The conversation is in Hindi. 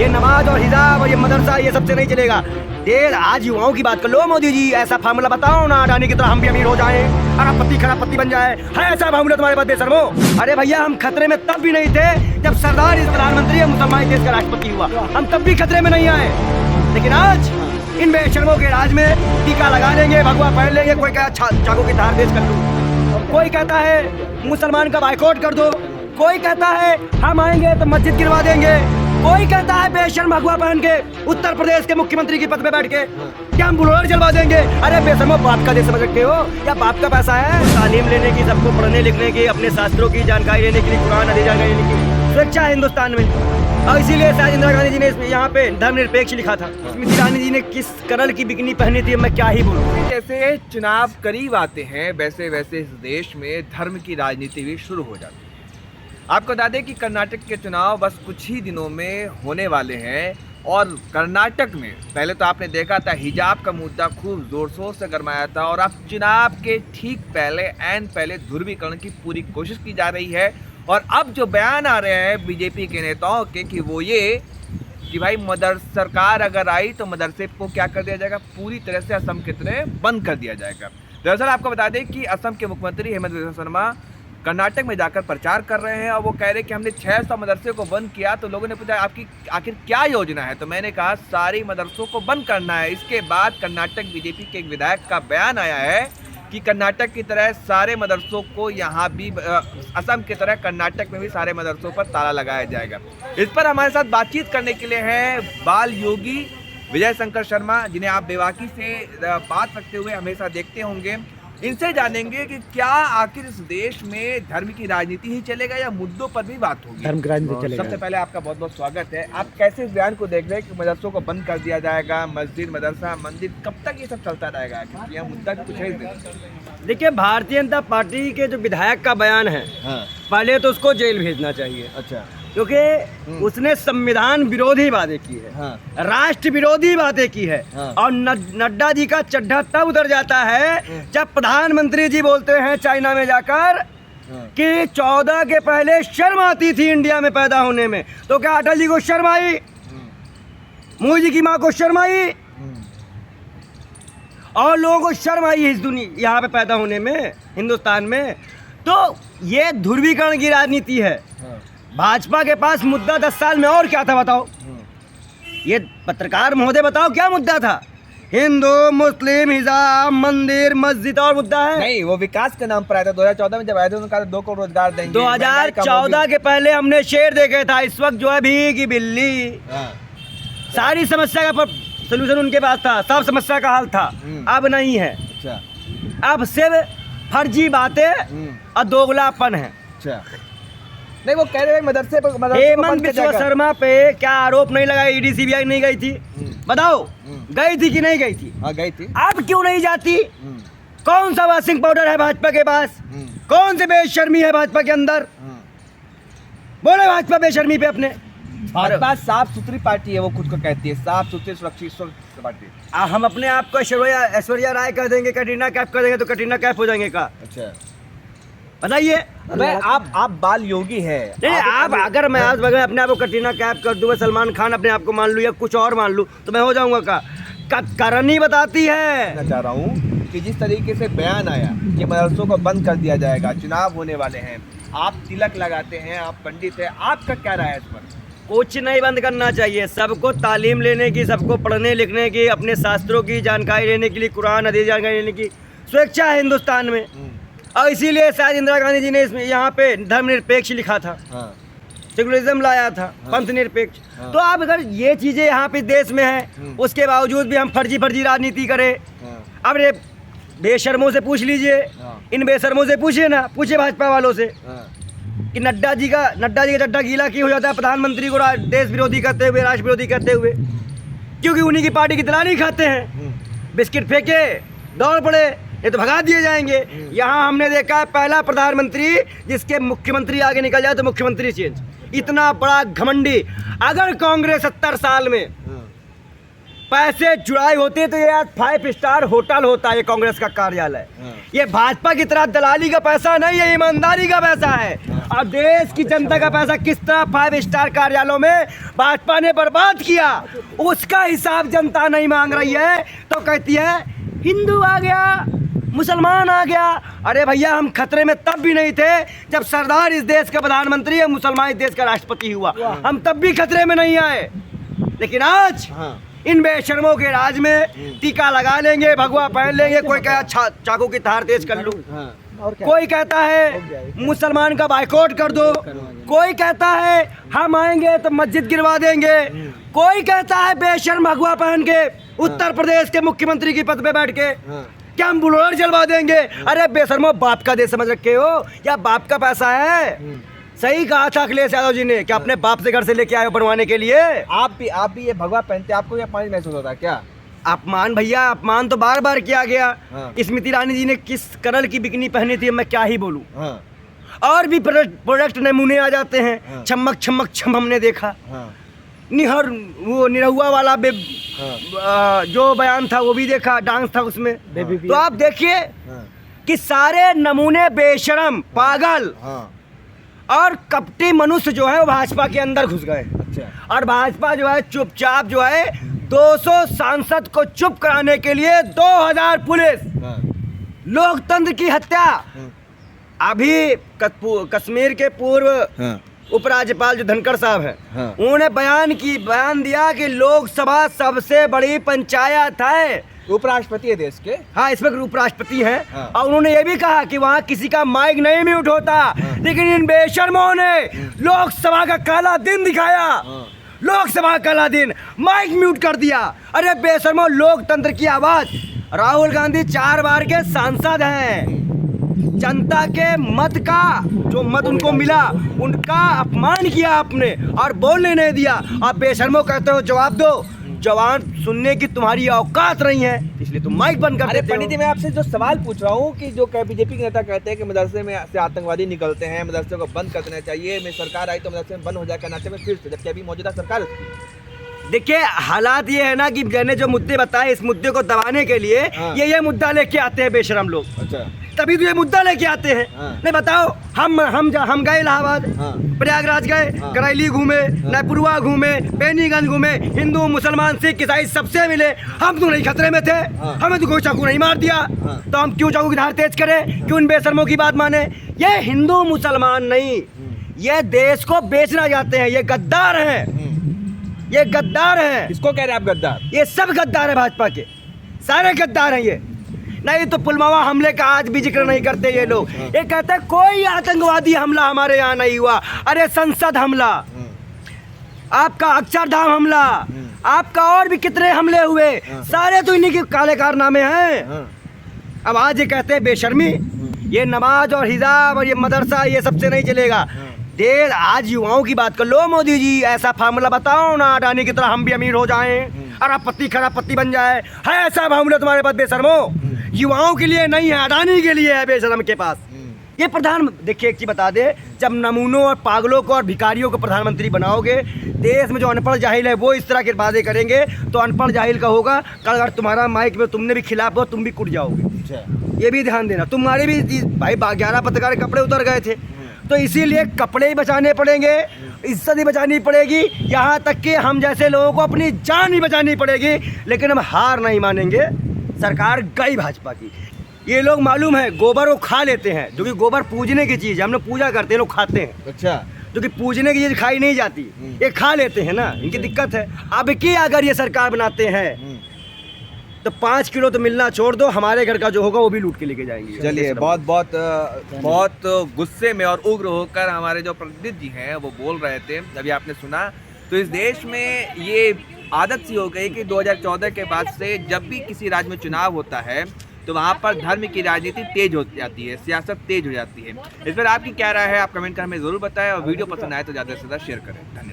ये नमाज और हिजाब और ये मदरसा ये सबसे नहीं चलेगा। ये आज युवाओं की बात कर लो मोदी जी, ऐसा फार्मूला बताओ ना, अडानी की तरह हम भी अमीर हो जाएं, अरबपति खरबपति बन जाए, है ऐसा फार्मूला तुम्हारे पास बेशर्मो? अरे भैया हम खतरे में तब भी नहीं थे जब सरदार इस प्रधानमंत्री मुसलमान देश का राष्ट्रपति हुआ, हम तब भी खतरे में नहीं आए। लेकिन आज इन बेशर्मों के राज में टीका लगा लेंगे, भगवा पहन लेंगे, कोई कहता चाकू की धार पेश कर दो, कोई कहता है मुसलमान का बाइकआउट कर दो, कोई कहता है हम आएंगे तो मस्जिद गिरवा देंगे, कोई कहता है बेशर्म भगवा पहन के उत्तर प्रदेश के मुख्यमंत्री की पद पे बैठ के क्या हम बुलडोजर जलवा देंगे। अरे बेशर्मो, बाप का देश समझ रखे हो या बाप का पैसा है? तालीम लेने की, सबको पढ़ने लिखने की, अपने शास्त्रों की जानकारी लेने के लिए, कुरान हदीस जानकारी लेने की स्वेच्छा है हिंदुस्तान में। और इसीलिए शायद इंदिरा गांधी जी ने यहाँ पे धर्मनिरपेक्ष लिखा था। स्मृति ईरानी जी ने किस कलर की बिकनी पहनी थी मैं क्या ही बोलूं। जैसे चुनाव करीब आते हैं वैसे वैसे इस देश में धर्म की राजनीति भी शुरू हो जाती है। आपको बता दें कि कर्नाटक के चुनाव बस कुछ ही दिनों में होने वाले हैं और कर्नाटक में पहले तो आपने देखा था हिजाब का मुद्दा खूब जोर शोर से गरमाया था और अब चुनाव के ठीक पहले पहले ध्रुवीकरण की पूरी कोशिश की जा रही है। और अब जो बयान आ रहे हैं बीजेपी के नेताओं के कि वो ये कि भाई सरकार अगर आई तो मदरसे को क्या कर दिया जाएगा, पूरी तरह से असम की तरह बंद कर दिया जाएगा। दरअसल आपको बता दें कि असम के मुख्यमंत्री हेमंत बिस्वा शर्मा कर्नाटक में जाकर प्रचार कर रहे हैं और वो कह रहे हैं कि हमने 600 मदरसे को बंद किया। तो लोगों ने पूछा आपकी आखिर क्या योजना है, तो मैंने कहा सारी मदरसों को बंद करना है। इसके बाद कर्नाटक बीजेपी के एक विधायक का बयान आया है कि कर्नाटक की तरह सारे मदरसों को यहाँ भी असम की तरह कर्नाटक में भी सारे मदरसों पर ताला लगाया जाएगा। इस पर हमारे साथ बातचीत करने के लिए हैं बाल योगी विजय शंकर शर्मा, जिन्हें आप बेबाकी से बात रखते हुए हमेशा देखते होंगे। इनसे जानेंगे कि क्या आखिर इस देश में धर्म की राजनीति ही चलेगा या मुद्दों पर भी बात होगी। धर्म की राजनीति चलेगा। सबसे पहले आपका बहुत बहुत स्वागत है। आप कैसे इस बयान को देख रहे हैं कि मदरसों को बंद कर दिया जाएगा, मस्जिद मदरसा मंदिर, कब तक ये सब चलता रहेगा? क्योंकि यह मुद्दा कुछ है। देखिए, भारतीय जनता पार्टी के जो विधायक का बयान है, पहले तो उसको जेल भेजना चाहिए। अच्छा, क्योंकि उसने संविधान विरोधी बातें की है, राष्ट्र विरोधी बातें की है। और नड्डा जी का चड्ढा तब उतर जाता है जब प्रधानमंत्री जी बोलते हैं चाइना में जाकर कि 14 के पहले शर्म आती थी इंडिया में पैदा होने में, तो क्या अटल जी को शर्म आई? मोदी जी की माँ को शर्म आई? और लोगों को शर्म आई इस दुनिया यहाँ पे पैदा होने में, हिंदुस्तान में? तो ये ध्रुवीकरण की राजनीति है। भाजपा के पास मुद्दा 10 साल में और क्या था बताओ? ये पत्रकार महोदय बताओ क्या मुद्दा था? हिंदू मुस्लिम हिजाब मंदिर मस्जिद और मुद्दा है नहीं, वो विकास के नाम पर आया था। 2014 में जब आए थे उन्होंने कहा 2 करोड़ रोजगार देंगे। 2014 के पहले हमने शेर देखे था, इस वक्त जो है भीगी बिल्ली। सारी समस्या का सोल्यूशन उनके पास था, सब समस्या का हल था। अब नहीं है। अच्छा, अब सिर्फ फर्जी बातें और दोगलापन है। अच्छा, नहीं वो कह रहे हैं मदरसे पर हेमंत बिस्वा शर्मा पे क्या आरोप नहीं लगा? ईडी सीबीआई नहीं गई थी? बताओ, गई थी कि नहीं गई थी? हाँ, गई थी। अब क्यों नहीं जाती? कौन सा वॉशिंग पाउडर है भाजपा के पास? कौन सी बेशर्मी है भाजपा के अंदर? बोले भाजपा बेशर्मी पे अपने। भाजपा साफ सुथरी पार्टी है, वो खुद को कहती है साफ सुथरी सुरक्षित पार्टी। हम अपने आप को ऐश्वर्या राय कर देंगे, कटरीना कैफ कर देंगे तो कटरीना कैफ हो जाएंगे का? अच्छा, बताइए। आप बाल योगी है। नहीं, आप अगर मैं आज बगैर अपने आप को कटरीना कैफ कर दूं, सलमान खान अपने आप को मान लूं या कुछ और मान लूं तो मैं हो जाऊंगा का? करनी बताती है। मैं चाह रहा हूँ कि जिस तरीके से बयान आया कि मदरसों को बंद कर दिया जाएगा, चुनाव होने वाले हैं, आप तिलक लगाते हैं, आप पंडित हैं, आपका क्या राय है इस पर? कुछ नहीं बंद करना चाहिए। सबको तालीम लेने की, सबको पढ़ने लिखने की, अपने शास्त्रों की जानकारी लेने के लिए, कुरान हदीस जानकारी लेने की स्वेच्छा है हिंदुस्तान में। और इसीलिए शायद इंदिरा गांधी जी ने इसमें यहाँ पे धर्मनिरपेक्ष लिखा था, सेकुलरिज्म लाया था, पंथ निरपेक्ष। तो आप अगर ये चीजें यहाँ पे देश में हैं, उसके बावजूद भी हम फर्जी राजनीति करें। अब रे बेशर्मों से पूछ लीजिए, इन बेशर्मों से पूछिए ना, पूछिए भाजपा वालों से कि नड्डा जी का चड्ढा गीला क्यों हो जाता है प्रधानमंत्री को देश विरोधी कहते हुए, राष्ट्र विरोधी कहते हुए? क्योंकि उन्हीं की पार्टी की तलाशी खाते हैं। बिस्किट फेंके, दौड़ पड़े, ये तो भगा दिए जाएंगे। यहाँ हमने देखा है पहला प्रधानमंत्री जिसके मुख्यमंत्री आगे निकल जाए तो मुख्यमंत्री चेंज। इतना बड़ा घमंडी। अगर कांग्रेस 70 साल में पैसे जुड़ाए होते तो ये आज 5 स्टार होटल होता, ये कांग्रेस का कार्यालय। ये भाजपा की तरह दलाली का पैसा नहीं है, ईमानदारी का पैसा है। और देश की जनता का पैसा किस तरह 5 स्टार कार्यालयों में भाजपा ने बर्बाद किया, उसका हिसाब जनता नहीं मांग रही है तो कहती है हिंदू आ गया, मुसलमान आ गया। अरे भैया, हम खतरे में तब भी नहीं थे जब सरदार इस देश का प्रधानमंत्री है, मुसलमान इस देश का राष्ट्रपति हुआ, हम तब भी खतरे में नहीं आए। लेकिन आज इन बेशर्मों के राज में टीका लगा लेंगे, भगवा पहन लेंगे, कोई कहे चाकू की धार तेज कर लूं, कोई कहता है मुसलमान का बाइकआउट कर दो, कोई कहता है हम आएंगे तो मस्जिद गिरवा देंगे, कोई कहता है बेशर्म भगवा पहन के उत्तर प्रदेश के मुख्यमंत्री की पद पे बैठ के क्या हम बुलडोजर जलवा देंगे। अरे बेशर्मो, बाप का देश समझ रखे हो या बाप का पैसा है? सही कहा था अखिलेश यादव जी ने कि अपने बाप से घर से लेके आए हो बनवाने के लिए। आप भी ये भगवा पहनते, आपको ये अपमान महसूस होता है क्या? अपमान भैया, अपमान तो बार बार किया गया। स्मृति ईरानी जी ने किस कलर की बिकनी पहनी थी मैं क्या ही बोलूं। और भी प्रोडक्ट नमूने आ जाते हैं, छमक छमक छम हमने देखा। निहर वो निरहुआ वाला जो बयान था वो भी देखा, डांस था उसमें। तो आप देखिए कि सारे नमूने बेशरम, पागल और कपटी मनुष्य जो है वो भाजपा के अंदर घुस गए। अच्छा। और भाजपा जो है चुपचाप जो है 200 सांसद को चुप कराने के लिए 2000 पुलिस, लोकतंत्र की हत्या। अभी कश्मीर के पूर्व उपराज्यपाल जो धनखड़ साहब हैं, उन्होंने बयान दिया कि लोकसभा सबसे बड़ी पंचायत है। उपराष्ट्रपति है देश के। हाँ, इसमें उपराष्ट्रपति हैं। और उन्होंने ये भी कहा कि वहाँ किसी का माइक नहीं म्यूट होता। लेकिन इन बेशर्मों ने लोकसभा का काला दिन दिखाया, लोकसभा का काला दिन, माइक म्यूट कर दिया। अरे बेशर्मों, लोकतंत्र की आवाज। राहुल गांधी 4 बार के सांसद हैं, जनता के मत का जो मत उनको मिला उनका अपमान किया आपने और बोलने नहीं दिया। आप बेशर्मों कहते हो जवाब दो, जवान सुनने की तुम्हारी औकात नहीं है, इसलिए तुम माइक बंद कर देते हो। पंडित जी, मैं आपसे जो सवाल पूछ रहा हूँ कि जो बीजेपी के नेता कहते हैं कि मदरसे में से आतंकवादी निकलते हैं, मदरसे को बंद कर देना चाहिए, मैं सरकार आई तो मदरसे में बंद हो जाएगा नाचे में फिर से, जबकि अभी मौजूदा सरकार उसकी। देखिए, हालात ये है ना कि मैंने जो मुद्दे बताए, इस मुद्दे को दबाने के लिए ये मुद्दा लेके आते हैं बेशरम लोग। अच्छा। तभी तो ये मुद्दा लेके आते हैं। नहीं बताओ, हम गए इलाहाबाद, प्रयागराज गए, करैली घूमे, नैपुरवा घूमे, बेनीगंज घूमे, हिंदू मुसलमान सिख ईसाई सबसे मिले। हम तो नहीं खतरे में थे, हमें तो कोई चाकू नहीं मार दिया, तो हम क्यों चाकू की धार तेज करें, क्यों इन बेशर्मों की बात माने? ये हिंदू मुसलमान नहीं, ये देश को बेचना चाहते हैं, ये गद्दार हैं, ये गद्दार हैं। किसको कह रहे हैं आप गद्दार? ये सब गद्दार है, भाजपा के सारे गद्दार हैं। ये नहीं तो पुलवामा हमले का आज भी जिक्र नहीं करते ये लोग। ये कहते हैं कोई आतंकवादी हमला हमारे यहाँ नहीं हुआ। अरे संसद हमला, आपका अक्षरधाम हमला, आपका और भी कितने हमले हुए, सारे तो इन्हीं के काले कारनामे हैं। अब आज ये कहते हैं बेशर्मी, ये नमाज और हिजाब और ये मदरसा ये सबसे नहीं चलेगा। देर आज युवाओं की बात कर लो मोदी जी, ऐसा फार्मूला बताओ ना, अडानी की तरह हम भी अमीर हो जाएं, अरबपति खरबपति बन जाए। है ऐसा फार्मूला तुम्हारे पास बेशर्मो? युवाओं के लिए नहीं है, अडानी के लिए है बेशर्म के पास। ये प्रधान, देखिए एक चीज बता दे, जब नमूनों और पागलों को और भिखारियों को प्रधानमंत्री बनाओगे, देश में जो अनपढ़ जाहिल है वो इस तरह के वादे करेंगे तो अनपढ़ जाहिल का होगा। कल अगर तुम्हारा माइक में तुमने भी खिलाफ हो, तुम भी कुट जाओगे। ये भी ध्यान देना, तुम्हारे भी भाई 11 पत्रकार कपड़े उतर गए थे, तो इसीलिए कपड़े ही बचाने पड़ेंगे, इज्जत ही बचानी पड़ेगी, यहाँ तक कि हम जैसे लोगों को अपनी जान ही बचानी पड़ेगी। लेकिन हम हार नहीं मानेंगे। सरकार गई भाजपा की, ये लोग मालूम है गोबर वो खा लेते हैं, जो कि गोबर पूजने की चीज़ है, हम लोग पूजा करते हैं, लोग खाते हैं। अच्छा। जो कि पूजने की चीज़ खाई नहीं जाती, ये खा लेते हैं ना, इनकी दिक्कत है। अब की अगर ये सरकार बनाते हैं तो 5 किलो तो मिलना छोड़ दो, हमारे घर का जो होगा वो भी लूट के लेके जाएंगे। चलिए, बहुत गुस्से में और उग्र होकर हमारे जो पंडित जी हैं वो बोल रहे थे, अभी आपने सुना। तो इस देश में ये आदत सी हो गई कि 2014 के बाद से जब भी किसी राज्य में चुनाव होता है तो वहाँ पर धर्म की राजनीति तेज हो जाती है, सियासत तेज हो जाती है। इस पर आपकी क्या राय है? आप कमेंट कर हमें ज़रूर बताएं और वीडियो पसंद आए तो ज़्यादा से ज़्यादा शेयर करें। धन्यवाद।